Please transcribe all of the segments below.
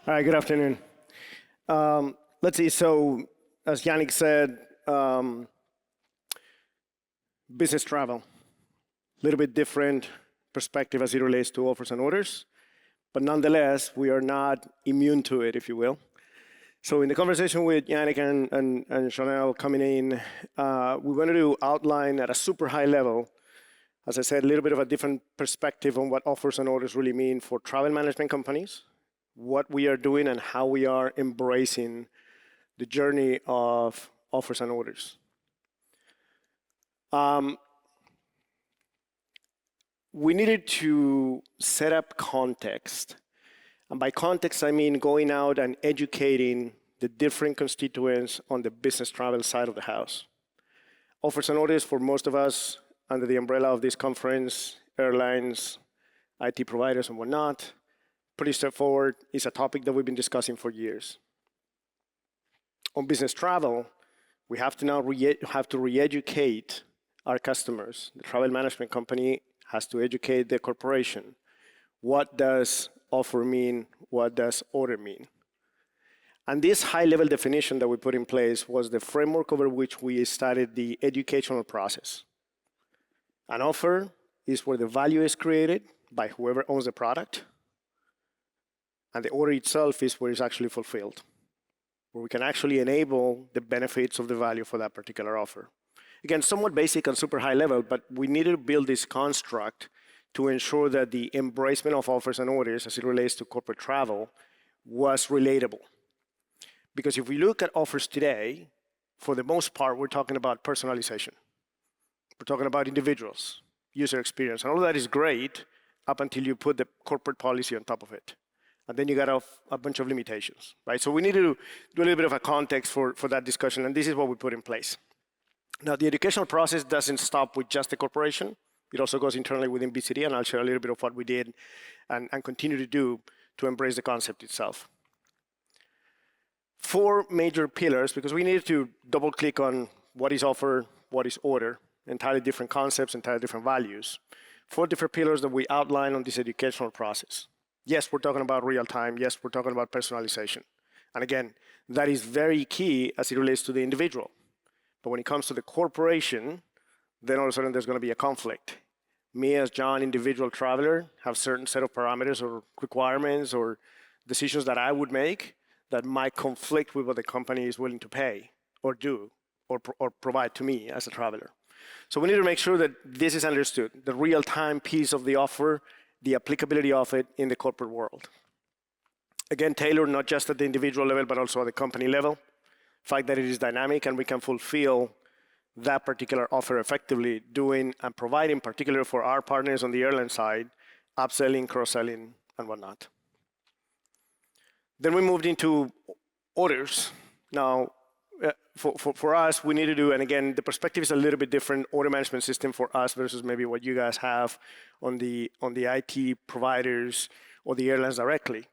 All right, good afternoon. Let's see. So, as Yannick said, business travel, a little bit different perspective as it relates to offers and orders, but nonetheless, we are not immune to it, if you will. So, in the conversation with Yannick and Chanel coming in, we wanted to outline at a super high level, as I said, a little bit of a different perspective on what offers and orders really mean for travel management companies, what we are doing and how we are embracing the journey of offers and orders. We needed to set up context. And by context, I mean going out and educating the different constituents on the business travel side of the house. Offers and orders for most of us under the umbrella of this conference, airlines, IT providers and whatnot, pretty straightforward. It's a topic that we've been discussing for years. On business travel, we have to now re-educate our customers. The travel management company has to educate the corporation. What does offer mean? What does order mean? And this high-level definition that we put in place was the framework over which we started the educational process. An offer is where the value is created by whoever owns the product, and the order itself is where it's actually fulfilled, where we can actually enable the benefits of the value for that particular offer. Again, somewhat basic and super high level, but we needed to build this construct to ensure that the embracement of offers and orders as it relates to corporate travel was relatable. Because if we look at offers today, for the most part, we're talking about personalization. We're talking about individuals, user experience, and all of that is great up until you put the corporate policy on top of it. And then you got a bunch of limitations, right? So we need to do a little bit of a context for that discussion, and this is what we put in place. Now, the educational process doesn't stop with just the corporation. It also goes internally within BCD, and I'll share a little bit of what we did and continue to do to embrace the concept itself. 4 major pillars, because we needed to double-click on what is offer, what is order, entirely different concepts, entirely different values. 4 different pillars that we outline on this educational process. Yes, we're talking about real time. Yes, we're talking about personalization. And again, that is very key as it relates to the individual. But when it comes to the corporation, then all of a sudden there's going to be a conflict. Me as John, individual traveler, have certain set of parameters or requirements or decisions that I would make that might conflict with what the company is willing to pay or do or provide to me as a traveler. So we need to make sure that this is understood, the real-time piece of the offer, the applicability of it in the corporate world. Again, tailored not just at the individual level, but also at the company level. The fact that it is dynamic and we can fulfill that particular offer effectively, doing and providing, particularly for our partners on the airline side, upselling, cross-selling, and whatnot. Then we moved into orders. Now, for us, we need to do, and again, the perspective is a little bit different, order management system for us versus maybe what you guys have on the IT providers or the airlines directly.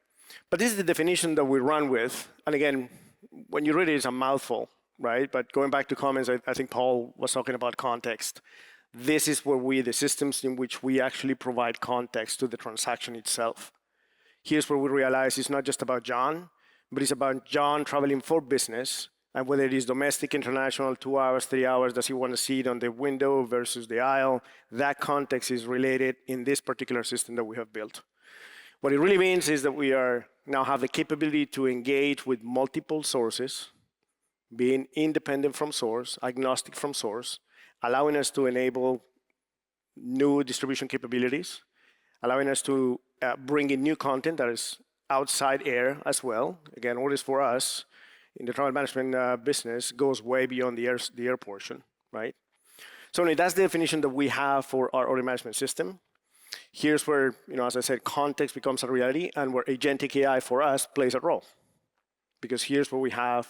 But this is the definition that we run with. And again, when you read it, it's a mouthful, right? But going back to comments, I think Paul was talking about context. This is where the systems in which we actually provide context to the transaction itself. Here's where we realize it's not just about John, but it's about John traveling for business, and whether it is domestic, international, 2 hours, 3 hours, does he want to see it on the window versus the aisle? That context is related in this particular system that we have built. What it really means is that we now have the capability to engage with multiple sources, being independent from source, agnostic from source, allowing us to enable new distribution capabilities, allowing us to bring in new content that is outside air as well. Again, orders for us in the travel management business goes way beyond the air portion, right? So that's the definition that we have for our order management system. Here's where, as I said, context becomes a reality and where agentic AI for us plays a role. Because here's where we have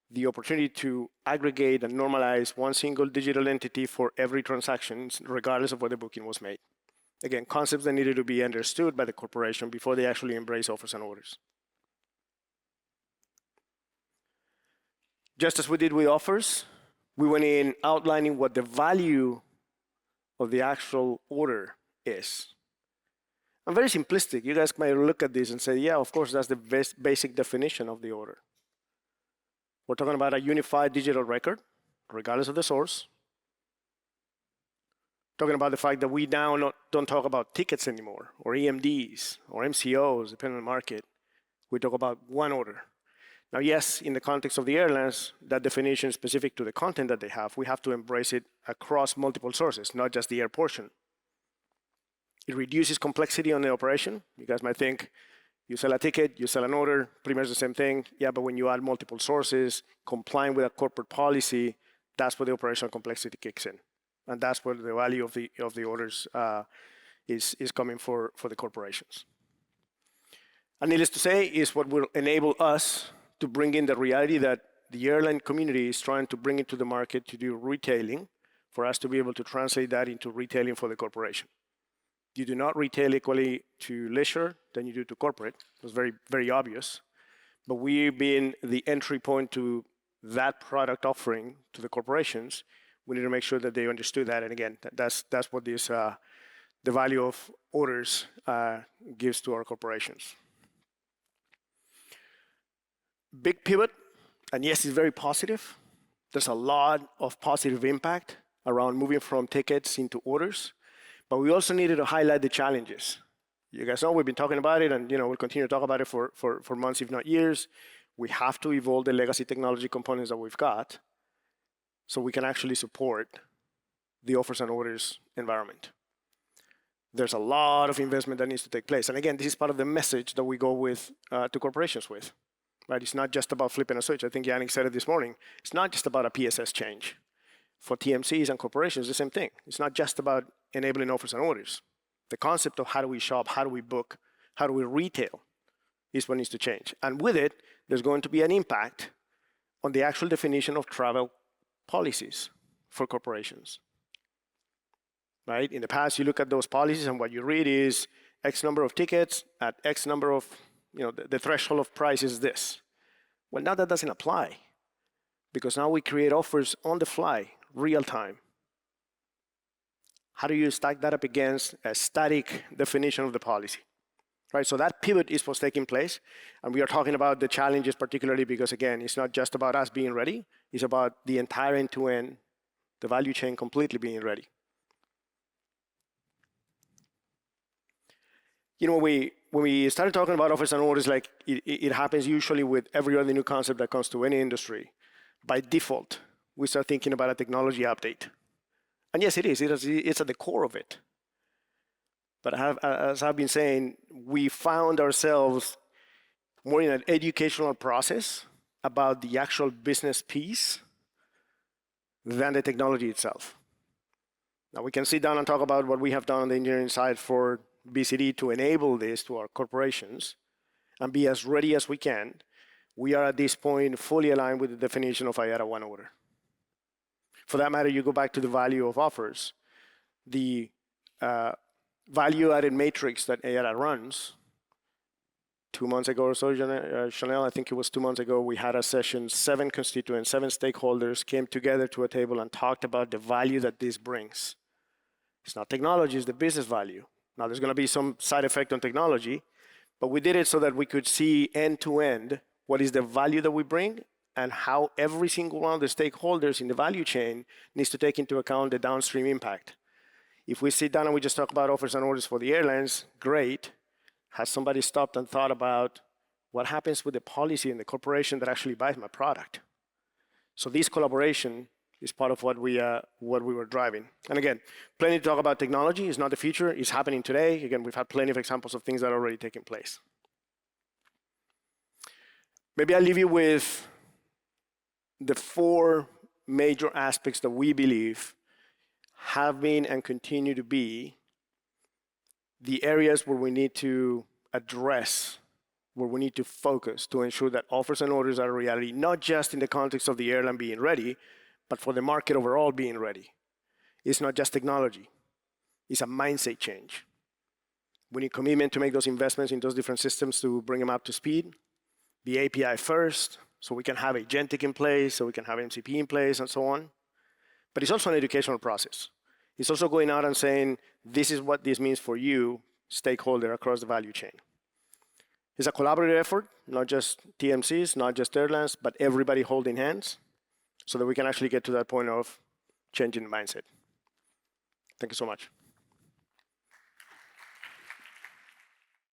the opportunity to aggregate and normalize one single digital entity for every transaction, regardless of where the booking was made. Again, concepts that needed to be understood by the corporation before they actually embrace offers and orders. Just as we did with offers, we went in outlining what the value of the actual order is. I'm very simplistic. You guys might look at this and say, yeah, of course, that's the basic definition of the order. We're talking about a unified digital record, regardless of the source. Talking about the fact that we now don't talk about tickets anymore, or EMDs, or MCOs, depending on the market. We talk about one order. Now, yes, in the context of the airlines, that definition is specific to the content that they have. We have to embrace it across multiple sources, not just the air portion. It reduces complexity on the operation. You guys might think, you sell a ticket, you sell an order, pretty much the same thing. Yeah, but when you add multiple sources, complying with a corporate policy, that's where the operational complexity kicks in. And that's where the value of the orders is coming for the corporations. And needless to say, is what will enable us to bring in the reality that the airline community is trying to bring into the market to do retailing, for us to be able to translate that into retailing for the corporation. You do not retail equally to leisure than you do to corporate. It's very, very obvious. But we've been the entry point to that product offering to the corporations. We need to make sure that they understood that. And again, that's what this, the value of orders gives to our corporations. Big pivot, and yes, it's very positive. There's a lot of positive impact around moving from tickets into orders. But we also needed to highlight the challenges. You guys know we've been talking about it, and we'll continue to talk about it for months, if not years. We have to evolve the legacy technology components that we've got so we can actually support the offers and orders environment. There's a lot of investment that needs to take place. And again, this is part of the message that we go with to corporations with. Right? It's not just about flipping a switch. I think Yannick said it this morning. It's not just about a PSS change. For TMCs and corporations, the same thing. It's not just about enabling offers and orders. The concept of how do we shop, how do we book, how do we retail is what needs to change. And with it, there's going to be an impact on the actual definition of travel policies for corporations. Right? In the past, you look at those policies and what you read is X number of tickets at X number of, the threshold of price is this. Well, now that doesn't apply because now we create offers on the fly, real time. How do you stack that up against a static definition of the policy? Right, so that pivot is what's taking place, and we are talking about the challenges particularly because, again, it's not just about us being ready, it's about the entire end-to-end, the value chain completely being ready. When we started talking about offers and orders, like it happens usually with every other new concept that comes to any industry. By default, we start thinking about a technology update. And yes, it is. It's at the core of it. But as I've been saying, we found ourselves more in an educational process about the actual business piece than the technology itself. Now, we can sit down and talk about what we have done on the engineering side for BCD to enable this to our corporations and be as ready as we can. We are at this point fully aligned with the definition of IATA one order. For that matter, you go back to the value of offers. The value-added matrix that IATA runs, 2 months ago or so, Chanel, I think it was 2 months ago, we had a session, 7 constituents, 7 stakeholders came together to a table and talked about the value that this brings. It's not technology, it's the business value. Now, there's going to be some side effect on technology, but we did it so that we could see end-to-end what is the value that we bring and how every single one of the stakeholders in the value chain needs to take into account the downstream impact. If we sit down and we just talk about offers and orders for the airlines, great. Has somebody stopped and thought about what happens with the policy and the corporation that actually buys my product? So this collaboration is part of what we were driving. And again, plenty to talk about technology. It's not the future. It's happening today. Again, we've had plenty of examples of things that are already taking place. Maybe I'll leave you with the 4 major aspects that we believe have been and continue to be the areas where we need to address, where we need to focus to ensure that offers and orders are a reality, not just in the context of the airline being ready, but for the market overall being ready. It's not just technology. It's a mindset change. We need commitment to make those investments in those different systems to bring them up to speed. The API first, so we can have agentic in place, so we can have MCP in place, and so on. But it's also an educational process. It's also going out and saying, this is what this means for you, stakeholder across the value chain. It's a collaborative effort, not just TMCs, not just airlines, but everybody holding hands so that we can actually get to that point of changing the mindset. Thank you so much.